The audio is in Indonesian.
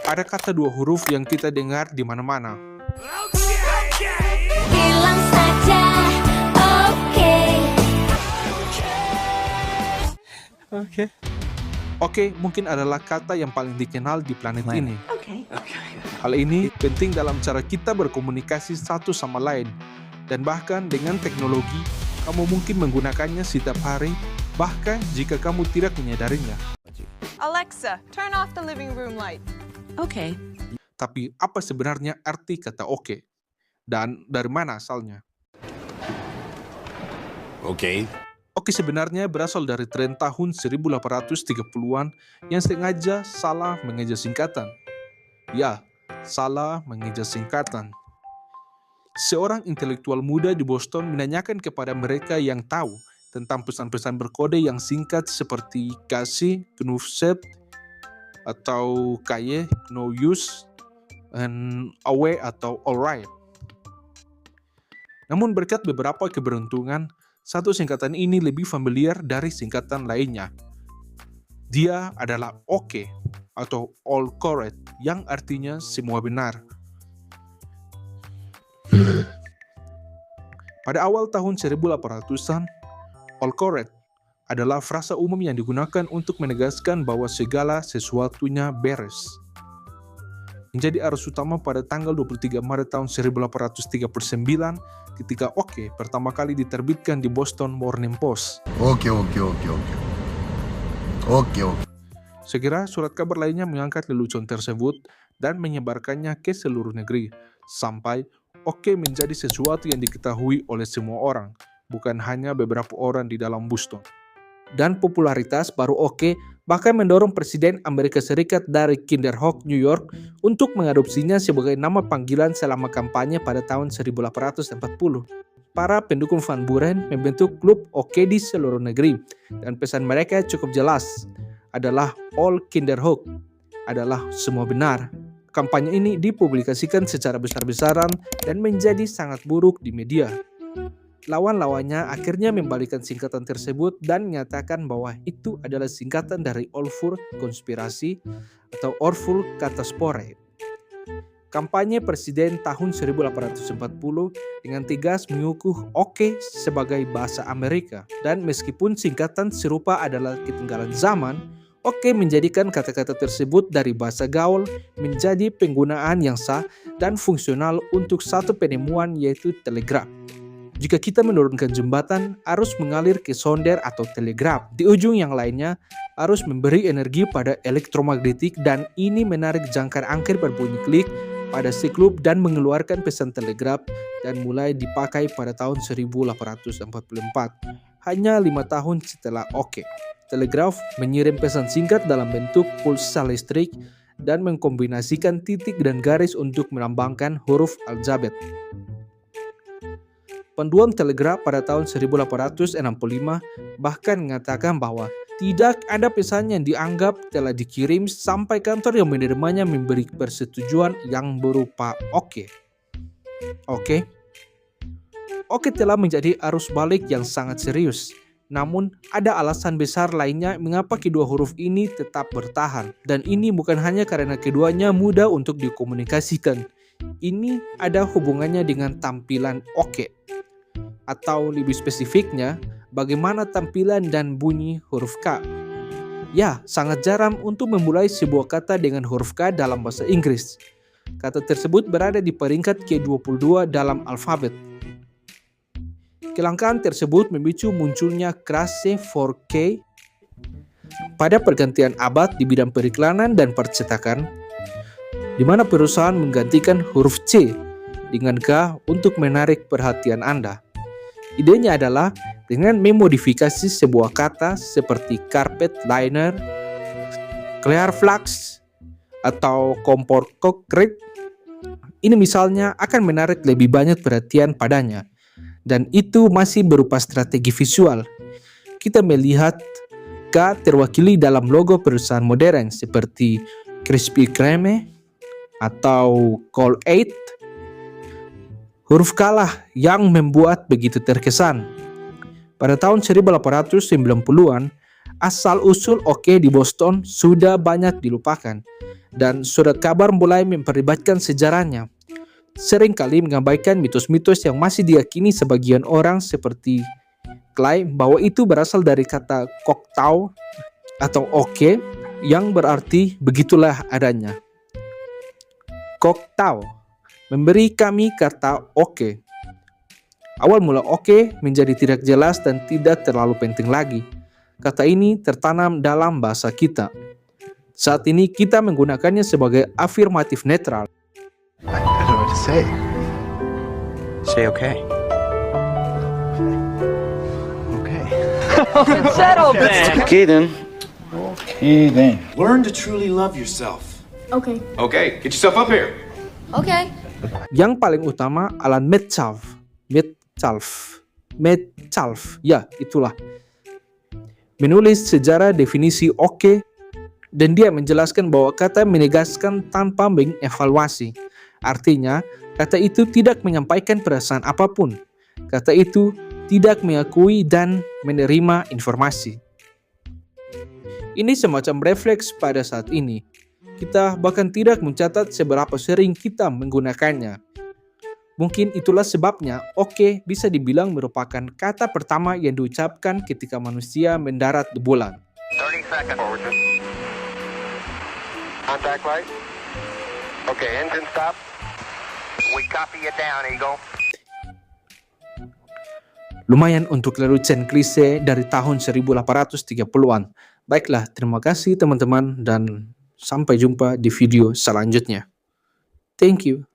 Ada kata dua huruf yang kita dengar di mana-mana. Bilang saja oke. Oke, mungkin adalah kata yang paling dikenal di planet ini. Hal ini penting dalam cara kita berkomunikasi satu sama lain. Dan bahkan dengan teknologi, kamu mungkin menggunakannya setiap hari, bahkan jika kamu tidak menyadarinya. Alexa, turn off the living room light. Okay. Tapi apa sebenarnya arti kata oke? Dan dari mana asalnya? Okay. Oke sebenarnya berasal dari tren tahun 1830-an yang sengaja salah mengeja singkatan. Ya, salah mengeja singkatan. Seorang intelektual muda di Boston menanyakan kepada mereka yang tahu tentang pesan-pesan berkode yang singkat seperti kasih, knufset, atau kaye, no use, and away atau alright. Namun berkat beberapa keberuntungan, satu singkatan ini lebih familiar dari singkatan lainnya. Dia adalah oke atau all correct yang artinya semua benar. Pada awal tahun 1800-an, all correct adalah frasa umum yang digunakan untuk menegaskan bahwa segala sesuatunya beres. Menjadi arus utama pada tanggal 23 Maret tahun 1839 ketika oke pertama kali diterbitkan di Boston Morning Post. Oke. Segera surat kabar lainnya mengangkat lelucon tersebut dan menyebarkannya ke seluruh negeri, sampai oke menjadi sesuatu yang diketahui oleh semua orang, bukan hanya beberapa orang di dalam Boston. Dan popularitas baru oke bahkan mendorong Presiden Amerika Serikat dari Kinderhook, New York untuk mengadopsinya sebagai nama panggilan selama kampanye pada tahun 1840. Para pendukung Van Buren membentuk klub oke di seluruh negeri dan pesan mereka cukup jelas, adalah all Kinderhook, adalah semua benar. Kampanye ini dipublikasikan secara besar-besaran dan menjadi sangat buruk di media. Lawan-lawannya akhirnya membalikkan singkatan tersebut dan menyatakan bahwa itu adalah singkatan dari All for Konspirasi atau All for Kataspore. Kampanye presiden tahun 1840 dengan tegas mengukuh oke sebagai bahasa Amerika, dan meskipun singkatan serupa adalah ketinggalan zaman, oke menjadikan kata-kata tersebut dari bahasa gaul menjadi penggunaan yang sah dan fungsional untuk satu penemuan, yaitu telegraf. Jika kita menurunkan jembatan, arus mengalir ke sonder atau telegraf. Di ujung yang lainnya, arus memberi energi pada elektromagnetik dan ini menarik jangkar angker berbunyi klik pada siklop dan mengeluarkan pesan telegraf dan mulai dipakai pada tahun 1844. Hanya 5 tahun setelah oke, telegraf mengirim pesan singkat dalam bentuk pulsa listrik dan mengkombinasikan titik dan garis untuk melambangkan huruf alfabet. Panduan telegraf pada tahun 1865 bahkan mengatakan bahwa tidak ada pesan yang dianggap telah dikirim sampai kantor yang menerimanya memberi persetujuan yang berupa oke. Oke telah menjadi arus balik yang sangat serius. Namun ada alasan besar lainnya mengapa kedua huruf ini tetap bertahan. Dan ini bukan hanya karena keduanya mudah untuk dikomunikasikan. Ini ada hubungannya dengan tampilan oke. Atau lebih spesifiknya, bagaimana tampilan dan bunyi huruf K. Ya, sangat jarang untuk memulai sebuah kata dengan huruf K dalam bahasa Inggris. Kata tersebut berada di peringkat ke-22 dalam alfabet. Kelangkaan tersebut memicu munculnya crase for K pada pergantian abad di bidang periklanan dan percetakan, di mana perusahaan menggantikan huruf C dengan K untuk menarik perhatian Anda. Idenya adalah dengan memodifikasi sebuah kata seperti carpet liner, clear flux, atau kompor konkret. Ini misalnya akan menarik lebih banyak perhatian padanya. Dan itu masih berupa strategi visual. Kita melihat K terwakili dalam logo perusahaan modern seperti Krispy Kreme atau Colgate. Huruf K lah yang membuat begitu terkesan. Pada tahun 1890-an, Asal-usul oke di Boston sudah banyak dilupakan, dan surat kabar mulai memperlibatkan sejarahnya. Seringkali mengabaikan mitos-mitos yang masih diyakini sebagian orang seperti klaim bahwa itu berasal dari kata koktau atau oke yang berarti begitulah adanya. Koktau memberi kami kata oke. Awal mula oke menjadi tidak jelas dan tidak terlalu penting lagi. Kata ini tertanam dalam bahasa kita. Saat ini kita menggunakannya sebagai afirmatif netral. I don't know what to say. Say okay. Okay. Settle then. Okay then. Okay then. Learn to truly love yourself. Okay. Okay, get yourself up here. Okay. Yang paling utama Alan Metcalf, ya itulah. Menulis sejarah definisi oke, dan dia menjelaskan bahwa kata menegaskan tanpa mengevaluasi. Artinya, kata itu tidak menyampaikan perasaan apapun. Kata itu tidak mengakui dan menerima informasi. Ini semacam refleks pada saat ini. Kita bahkan tidak mencatat seberapa sering kita menggunakannya. Mungkin itulah sebabnya oke bisa dibilang merupakan kata pertama yang diucapkan ketika manusia mendarat di bulan. 30 seconds. Contact light. Okay, engine stop. We copy you down, Eagle. Lumayan untuk lelucon klise dari tahun 1830-an. Baiklah, terima kasih teman-teman dan sampai jumpa di video selanjutnya. Thank you.